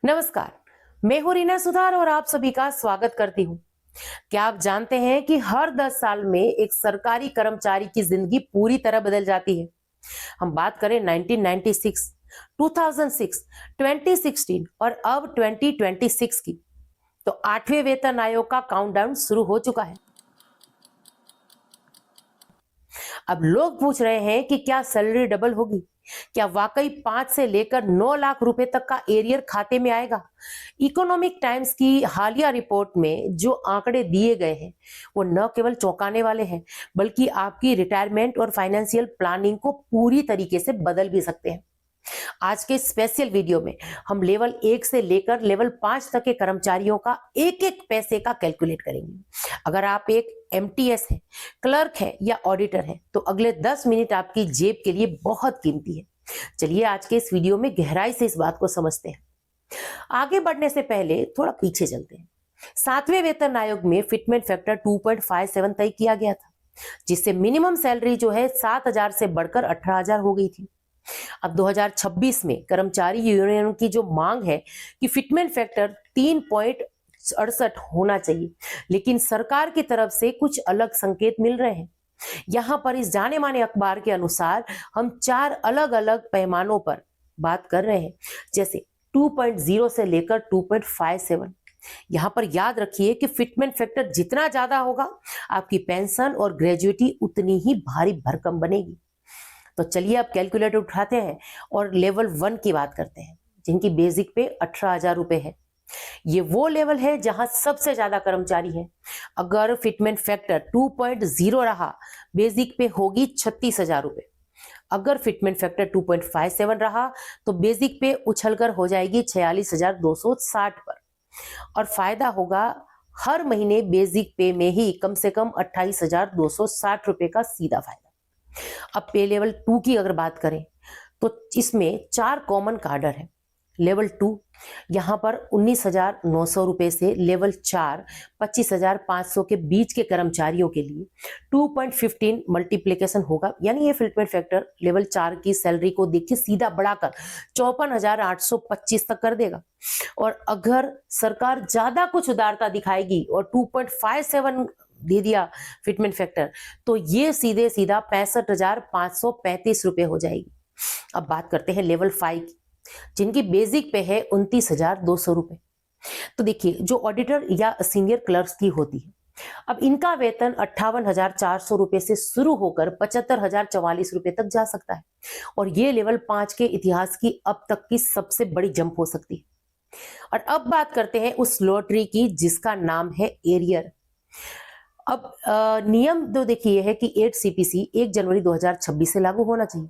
नमस्कार, मैं हूं रीना सुधार और आप सभी का स्वागत करती हूं। क्या आप जानते हैं कि हर 10 साल में एक सरकारी कर्मचारी की जिंदगी पूरी तरह बदल जाती है। हम बात करें 1996, 2006, 2016 और अब 2026 की, तो 8वें वेतन आयोग का काउंटडाउन शुरू हो चुका है। अब लोग पूछ रहे हैं कि क्या सैलरी डबल होगी? क्या वाकई 5 से लेकर 9 लाख रुपए तक का एरियर खाते में आएगा? इकोनॉमिक टाइम्स की हालिया रिपोर्ट में जो आंकड़े दिए गए हैं, वो न केवल चौंकाने वाले हैं, बल्कि आपकी रिटायरमेंट और फाइनेंशियल प्लानिंग को पूरी तरीके से बदल भी सकते हैं। आज के स्पेशल वीडियो में हम लेवल 1 से लेकर लेवल 5 तक के कर्मचारियों का एक एक पैसे का कैलकुलेट करेंगे। अगर आप एक एमटीएस है, क्लर्क है या ऑडिटर है, तो अगले 10 मिनट आपकी जेब के लिए बहुत कीमती है। चलिए आज के इस वीडियो में गहराई से इस बात को समझते हैं। आगे बढ़ने से पहले थोड़ा पीछे चलते हैं। 7वें वेतन आयोग में फिटमेंट फैक्टर 2.57 तय किया गया था, जिससे मिनिमम सैलरी जो है 7,000 से बढ़कर 18,000 हो गई थी। अब 2026 में कर्मचारी यूनियन की जो मांग है कि फिटमेंट फैक्टर 3.68 होना चाहिए, लेकिन सरकार की तरफ से कुछ अलग संकेत मिल रहे हैं। यहां पर इस जाने माने अखबार के अनुसार हम 4 अलग अलग पैमानों पर बात कर रहे हैं, जैसे 2.0 से लेकर 2.57। यहां पर याद रखिए कि फिटमेंट फैक्टर जितना ज्यादा होगा, आपकी पेंशन और ग्रेजुइटी उतनी ही भारी भरकम बनेगी। तो चलिए अब कैलकुलेटर उठाते हैं और लेवल 1 की बात करते हैं, जिनकी बेसिक पे 18,000 रुपए है। ये वो लेवल है जहां सबसे ज्यादा कर्मचारी है। अगर फिटमेंट फैक्टर 2.0 रहा, बेसिक पे होगी 36,000 रुपए। अगर फिटमेंट फैक्टर 2.57 रहा, तो बेसिक पे उछलकर हो जाएगी 46,260 पर। और फायदा होगा हर महीने बेसिक पे में ही कम से कम 28,260 रुपए का सीधा फायदा। अब पे लेवल 2 की अगर बात करें, तो इसमें 4 कॉमन कार्डर है। लेवल 2 यहां पर 19,900 रुपए से लेवल 4 25,500 के बीच के कर्मचारियों के लिए 2.15 मल्टीप्लीकेशन होगा, यानी ये फिटमेंट फैक्टर लेवल 4 की सैलरी को देखिए सीधा बढ़ाकर 54,825 तक कर देगा। और अगर सरकार ज्यादा कुछ उदारता दिखाएगी और 2.57 दे दिया फिटमेंट फैक्टर, तो ये सीधे सीधा 65,535 रुपए हो जाएगी। अब बात करते हैं लेवल 5 की, जिनकी बेसिक पे है 29,200 रुपए। तो देखिए, जो ऑडिटर या सीनियर क्लर्क्स की होती है, अब इनका वेतन 58,400 रुपए से शुरू होकर 75,044 रुपए तक जा सकता है। और ये लेवल 5 के इतिहास की अब तक की सबसे बड़ी जंप हो सकती है। और अब बात करते हैं उस लॉटरी की जिसका नाम है एरियर। अब नियम तो देखिए है कि 8 सीपीसी 1 जनवरी 2026 से लागू होना चाहिए,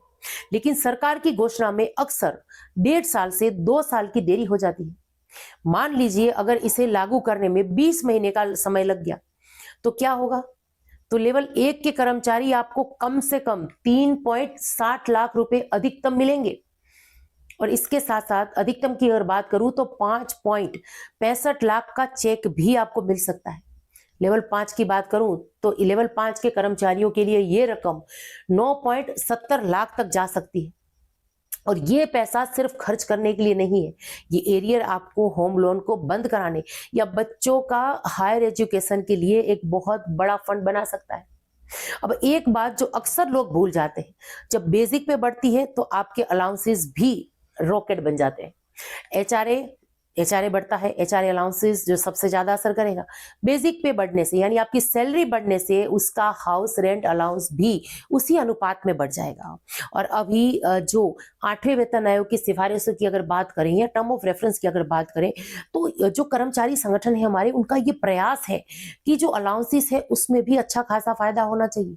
लेकिन सरकार की घोषणा में अक्सर 1.5 साल से 2 साल की देरी हो जाती है। मान लीजिए अगर इसे लागू करने में 20 महीने का समय लग गया, तो क्या होगा? तो लेवल 1 के कर्मचारी आपको कम से कम 3.60 लाख रुपए अधिकतम मिलेंगे। और इसके साथ साथ अधिकतम की अगर बात करूं तो 5.65 लाख का चेक भी आपको मिल सकता है। लेवल 5 की बात करूं तो लेवल 5 के कर्मचारियों के लिए ये रकम 9.70 लाख तक जा सकती है। और ये पैसा सिर्फ खर्च करने के लिए नहीं है, ये एरियर आपको होम लोन को बंद कराने या बच्चों का हायर एजुकेशन के लिए एक बहुत बड़ा फंड बना सकता है। अब एक बात जो अक्सर लोग भूल जाते हैं, जब बेसिक पे बढ़ती है तो आपके अलाउंसेस भी रॉकेट बन जाते हैं। एचआरए बढ़ता है, एचआरए अलाउंसेस जो सबसे ज्यादा असर करेगा। बेसिक पे बढ़ने से यानी आपकी सैलरी बढ़ने से उसका हाउस रेंट अलाउंस भी उसी अनुपात में बढ़ जाएगा। और अभी जो 8वें वेतन आयोग की सिफारिशों की अगर बात करें या टर्म ऑफ रेफरेंस की अगर बात करें, तो जो कर्मचारी संगठन है हमारे, उनका ये प्रयास है कि जो अलाउंसेस है उसमें भी अच्छा खासा फायदा होना चाहिए।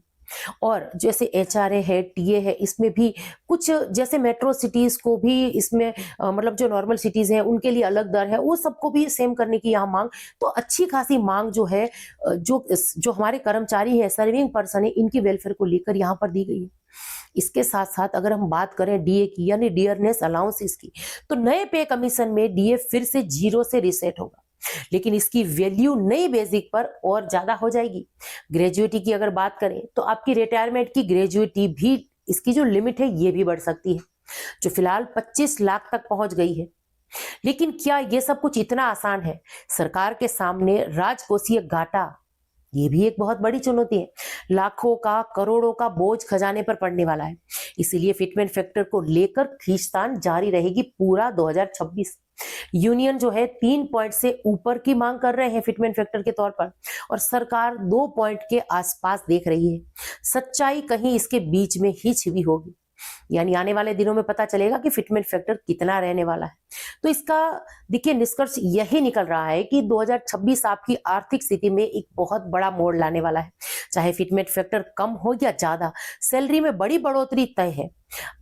और जैसे एचआरए है, टीए है, इसमें भी कुछ जैसे मेट्रो सिटीज को भी इसमें मतलब जो नॉर्मल सिटीज हैं उनके लिए अलग दर है, वो सबको भी सेम करने की यहाँ मांग। तो अच्छी खासी मांग जो है, जो हमारे कर्मचारी है, सर्विंग पर्सन है, इनकी वेलफेयर को लेकर यहाँ पर दी गई है। इसके साथ साथ अगर हम बात करें डीए की यानी डियरनेस अलाउंसेस की, तो नए पे कमीशन में डीए फिर से 0 से रीसेट होगा, लेकिन इसकी वैल्यू नई बेसिक पर और ज्यादा हो जाएगी। ग्रेजुएटी की अगर बात करें तो आपकी रिटायरमेंट की ग्रेजुएटी भी, इसकी जो लिमिट है ये भी बढ़ सकती है, जो फिलहाल 25 लाख तक पहुंच गई है। लेकिन क्या ये सब कुछ इतना आसान है? सरकार के सामने राजकोषीय घाटा, ये भी एक बहुत बड़ी चुनौती है। लाखों का, करोड़ों का बोझ खजाने पर पड़ने वाला है। इसीलिए फिटमेंट फैक्टर को लेकर खींचतान जारी रहेगी पूरा 2026। यूनियन जो है 3 पॉइंट से ऊपर की मांग कर रहे हैं फिटमेंट फैक्टर के तौर पर, और सरकार 2 पॉइंट के आसपास देख रही है। सच्चाई कहीं इसके बीच में ही छिपी होगी। यानी आने वाले दिनों में पता चलेगा कि फिटमेंट फैक्टर कितना रहने वाला है। तो इसका देखिए निष्कर्ष यही निकल रहा है कि 2026 आपकी आर्थिक स्थिति में एक बहुत बड़ा मोड़ लाने वाला है। चाहे फिटमेंट फैक्टर कम हो या ज्यादा, सैलरी में बड़ी बढ़ोतरी तय है।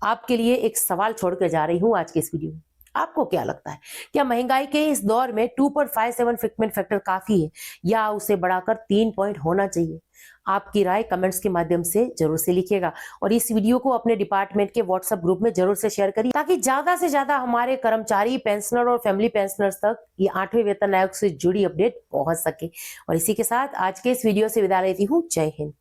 आपके लिए एक सवाल छोड़ कर जा रही हूं आज के इस वीडियो में। आपको क्या लगता है, क्या महंगाई के इस दौर में 2.57 फिटमेंट फैक्टर काफी है या उसे बढ़ाकर 3 पॉइंट होना चाहिए? आपकी राय कमेंट्स के माध्यम से जरूर से लिखिएगा और इस वीडियो को अपने डिपार्टमेंट के व्हाट्सएप ग्रुप में जरूर से शेयर करिए, ताकि ज्यादा से ज्यादा हमारे कर्मचारी, पेंशनर और फैमिली पेंशनर्स तक ये 8वें वेतन आयोग से जुड़ी अपडेट पहुंच सके। और इसी के साथ आज के इस वीडियो से विदा लेती हूँ। जय हिंद।